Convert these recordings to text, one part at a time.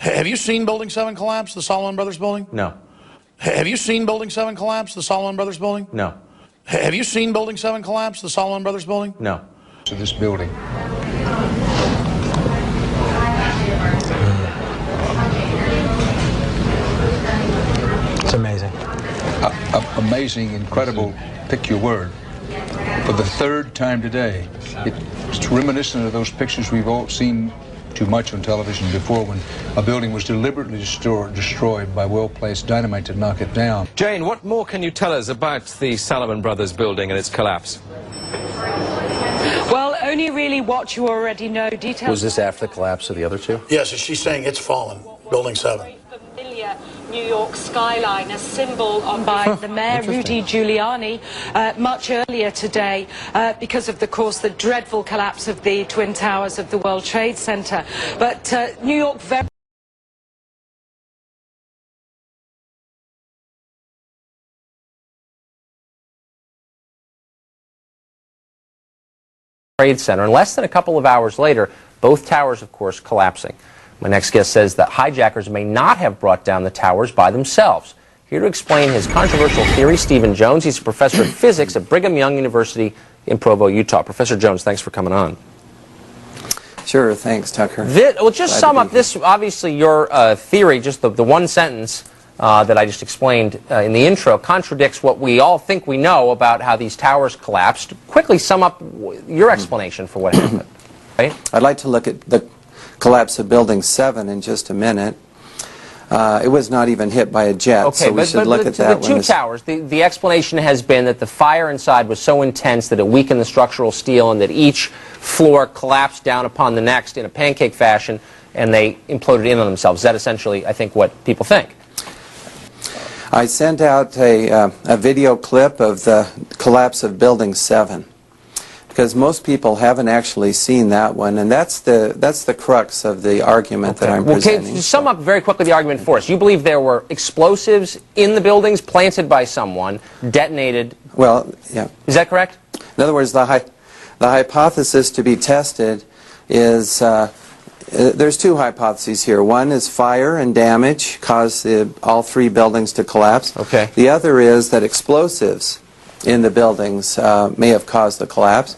Have you seen Building 7 collapse, the Solomon Brothers building? No. Have you seen Building 7 collapse, the Solomon Brothers building? No. Have you seen Building 7 collapse, the Solomon Brothers building? No. To this building. It's amazing. Amazing, incredible, pick your word. For the third time today, it's reminiscent of those pictures we've all seen too much on television before, when a building was deliberately destroyed by well-placed dynamite to knock it down. Jane, what more can you tell us about the Salomon Brothers building and its collapse? Well, only really what you already know. Details. Was this after the collapse of the other two? Yes, she's saying it's fallen, Building 7. Familiar New York skyline, a symbol by the mayor, Rudy Giuliani, much earlier today because of, of course, the dreadful collapse of the Twin Towers of the World Trade Center. But New York very... Trade Center, and less than a couple of hours later, both towers, of course, collapsing. My next guest says that hijackers may not have brought down the towers by themselves. Here to explain his controversial theory, Stephen Jones. He's a professor of physics at Brigham Young University in Provo, Utah. Professor Jones, thanks for coming on. Sure, thanks, Tucker. Well, just sum up this, obviously, your theory, just the one sentence that I just explained in the intro, contradicts what we all think we know about how these towers collapsed. Quickly sum up your explanation for what happened. Right? I'd like to look at the collapse of Building 7 in just a minute. It was not even hit by a jet, okay, so we should look at that. The two towers, the explanation has been that the fire inside was so intense that it weakened the structural steel and that each floor collapsed down upon the next in a pancake fashion and they imploded in on themselves. Is that essentially, I think, what people think? I sent out a video clip of the collapse of Building 7. Because most people haven't actually seen that one, and that's the crux of the argument that I'm presenting. Okay, sum up very quickly the argument for us. You believe there were explosives in the buildings planted by someone, detonated. Well, yeah. Is that correct? In other words, the hypothesis to be tested is there's two hypotheses here. One is fire and damage caused all three buildings to collapse. Okay. The other is that explosives in the buildings may have caused the collapse.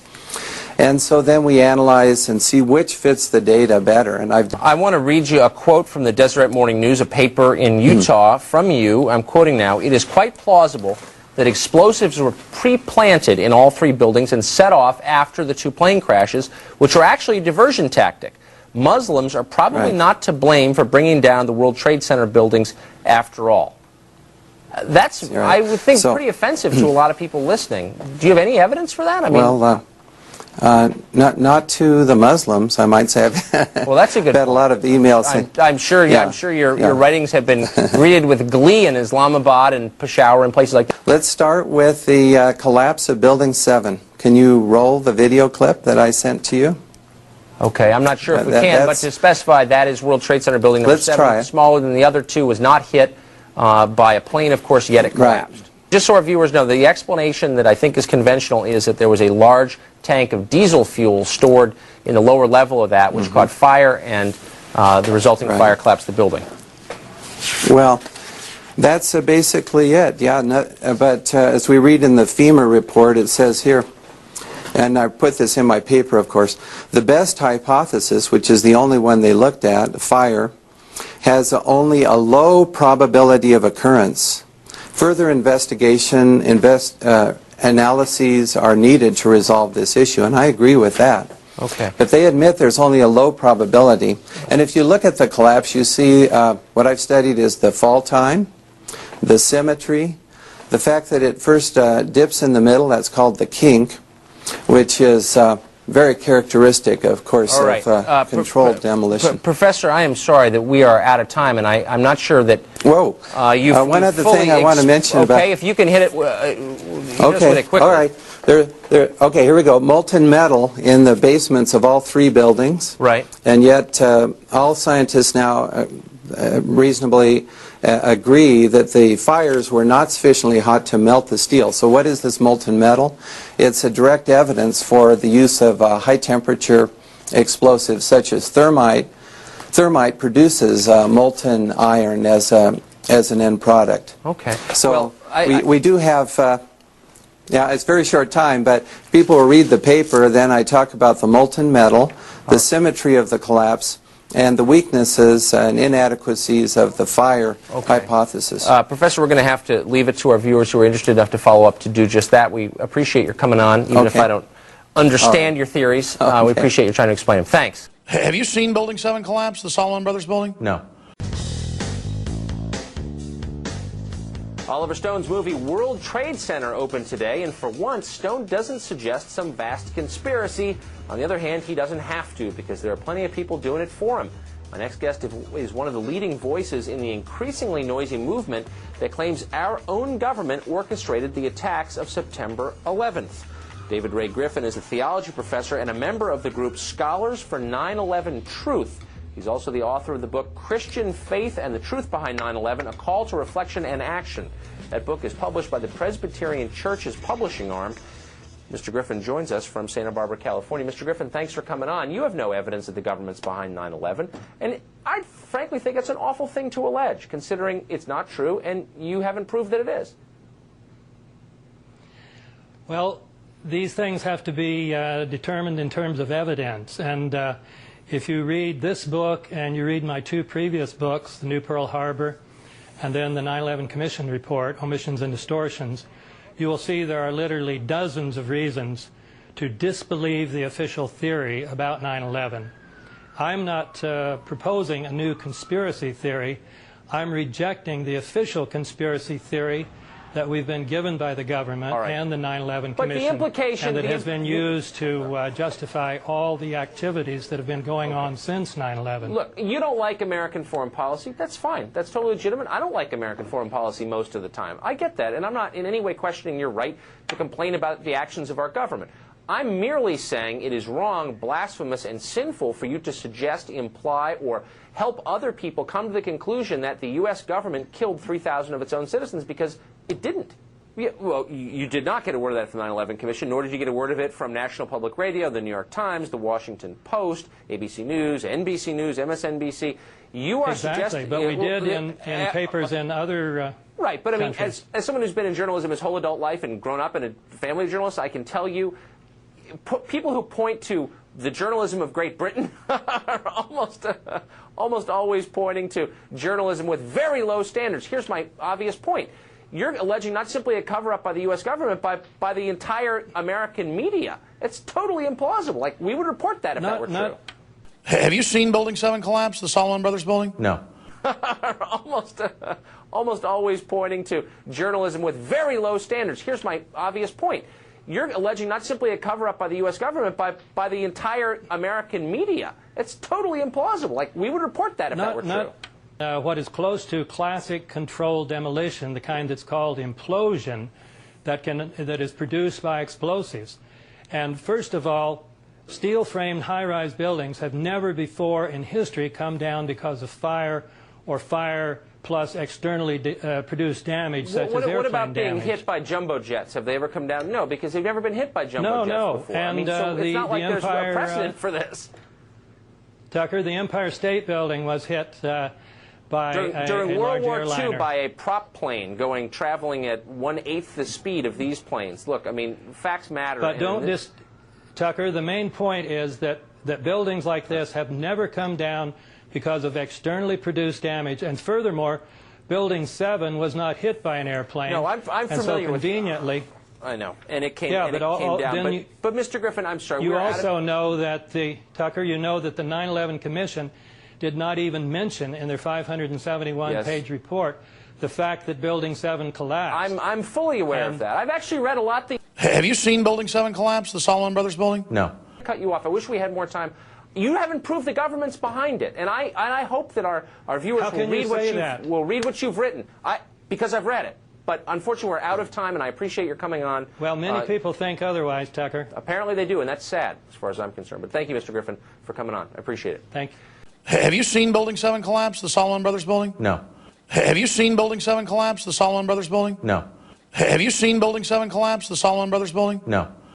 And so then we analyze and see which fits the data better. And I want to read you a quote from the Deseret Morning News, a paper in Utah from you. I'm quoting now. It is quite plausible that explosives were pre-planted in all three buildings and set off after the two plane crashes, which were actually a diversion tactic. Muslims are probably not to blame for bringing down the World Trade Center buildings after all. That's, I would think, pretty offensive to a lot of people listening. Do you have any evidence for that? I mean, well, not to the Muslims, I might say. Well, that's a good had a lot of emails. I'm sure your writings have been greeted with glee in Islamabad and Peshawar and places like that. Let's start with the collapse of Building 7. Can you roll the video clip that I sent to you? Okay, I'm not sure if we can, but to specify, that is World Trade Center building number 7. Try it. Smaller than the other two, was not hit by a plane, of course, yet it collapsed. Just so our viewers know, the explanation that I think is conventional is that there was a large tank of diesel fuel stored in the lower level of that, which caught fire, and the resulting fire collapsed the building. Well, that's basically it, yeah. But as we read in the FEMA report, it says here, and I put this in my paper, of course, the best hypothesis, which is the only one they looked at, fire, has only a low probability of occurrence. Further investigation, analyses are needed to resolve this issue, and I agree with that. Okay. But they admit there's only a low probability. And if you look at the collapse, you see what I've studied is the fall time, the symmetry, the fact that it first dips in the middle, that's called the kink, which is very characteristic, of course, of controlled demolition. Professor, I am sorry that we are out of time, and I'm not sure that one other thing I want to mention about... Okay, if you can hit it, hit it quickly. All right. Okay, here we go. Molten metal in the basements of all three buildings. Right. And yet all scientists now reasonably agree that the fires were not sufficiently hot to melt the steel. So what is this molten metal? It's a direct evidence for the use of high temperature explosives such as thermite thermite produces molten iron as an end product. Okay. So well, we do have, yeah, it's a very short time, but people will read the paper, then I talk about the molten metal, the symmetry of the collapse, and the weaknesses and inadequacies of the fire hypothesis. Professor, we're going to have to leave it to our viewers who are interested enough to follow up to do just that. We appreciate your coming on, even if I don't understand your theories. We appreciate you trying to explain them. Thanks. Have you seen Building 7 collapse, the Salomon Brothers building? No. Oliver Stone's movie World Trade Center opened today, and for once, Stone doesn't suggest some vast conspiracy. On the other hand, he doesn't have to, because there are plenty of people doing it for him. My next guest is one of the leading voices in the increasingly noisy movement that claims our own government orchestrated the attacks of September 11th. David Ray Griffin is a theology professor and a member of the group Scholars for 9/11 Truth. He's also the author of the book Christian Faith and the Truth Behind 9/11, A Call to Reflection and Action. That book is published by the Presbyterian Church's publishing arm. Mr. Griffin joins us from Santa Barbara, California. Mr. Griffin, thanks for coming on. You have no evidence that the government's behind 9/11, and I frankly think it's an awful thing to allege, considering it's not true, and you haven't proved that it is. Well, these things have to be determined in terms of evidence, and if you read this book and you read my two previous books, The New Pearl Harbor and then the 9/11 Commission Report, Omissions and Distortions, you will see there are literally dozens of reasons to disbelieve the official theory about 9/11. I'm not proposing a new conspiracy theory. I'm rejecting the official conspiracy theory that we've been given by the government and the 9/11 But Commission, the implication, and that has been used to justify all the activities that have been going on since 9/11. Look, you don't like American foreign policy. That's fine. That's totally legitimate. I don't like American foreign policy most of the time. I get that, and I'm not in any way questioning your right to complain about the actions of our government. I'm merely saying it is wrong, blasphemous, and sinful for you to suggest, imply, or help other people come to the conclusion that the U.S. government killed 3,000 of its own citizens, because it didn't. Well, you did not get a word of that from the 9/11 Commission, nor did you get a word of it from National Public Radio, the New York Times, the Washington Post, ABC News, NBC News, MSNBC. You are suggesting... But we did in papers in other Right, but I mean, countries. as someone who's been in journalism his whole adult life and grown up in a family of journalists, I can tell you, people who point to the journalism of Great Britain are almost always pointing to journalism with very low standards. Here's my obvious point. You're alleging not simply a cover-up by the U.S. government, but by the entire American media. It's totally implausible. Like, we would report that if that were true. Have you seen Building 7 collapse, the Salomon Brothers building? No. almost always pointing to journalism with very low standards. Here's my obvious point. You're alleging not simply a cover-up by the U.S. government, but by the entire American media. It's totally implausible. Like, we would report that if that were true. What is close to classic controlled demolition, the kind that's called implosion, that is produced by explosives. And first of all, steel-framed high-rise buildings have never before in history come down because of fire or fire plus externally produced damage, such as airplane damage. What about being hit by jumbo jets? Have they ever come down? No, because they've never been hit by jumbo jets before. And I mean, so it's not like there's a precedent for this. Tucker, the Empire State Building was hit by during World War II by a prop plane traveling at 1/8 the speed of these planes. Look, I mean, facts matter. But Tucker, the main point is that buildings like this have never come down because of externally produced damage, and furthermore, Building 7 was not hit by an airplane. No, I'm familiar and so with conveniently. I know, and it came, came down. But Mr. Griffin, I'm sorry. You also know that Tucker, you know that the 9/11 Commission did not even mention in their 571-page report the fact that Building 7 collapsed. I'm fully aware of that. I've actually read a lot. Have you seen Building 7 collapse, the Salomon Brothers building? No. Cut you off. I wish we had more time. You haven't proved the government's behind it, and I hope that our viewers will read what you've written. Because I've read it. But unfortunately, we're out of time, and I appreciate your coming on. Well, many people think otherwise, Tucker. Apparently they do, and that's sad, as far as I'm concerned. But thank you, Mr. Griffin, for coming on. I appreciate it. Thank you. Have you seen Building 7 collapse, the Salomon Brothers building? No. Have you seen Building 7 collapse, the Salomon Brothers building? No. Have you seen Building 7 collapse, the Salomon Brothers building? No.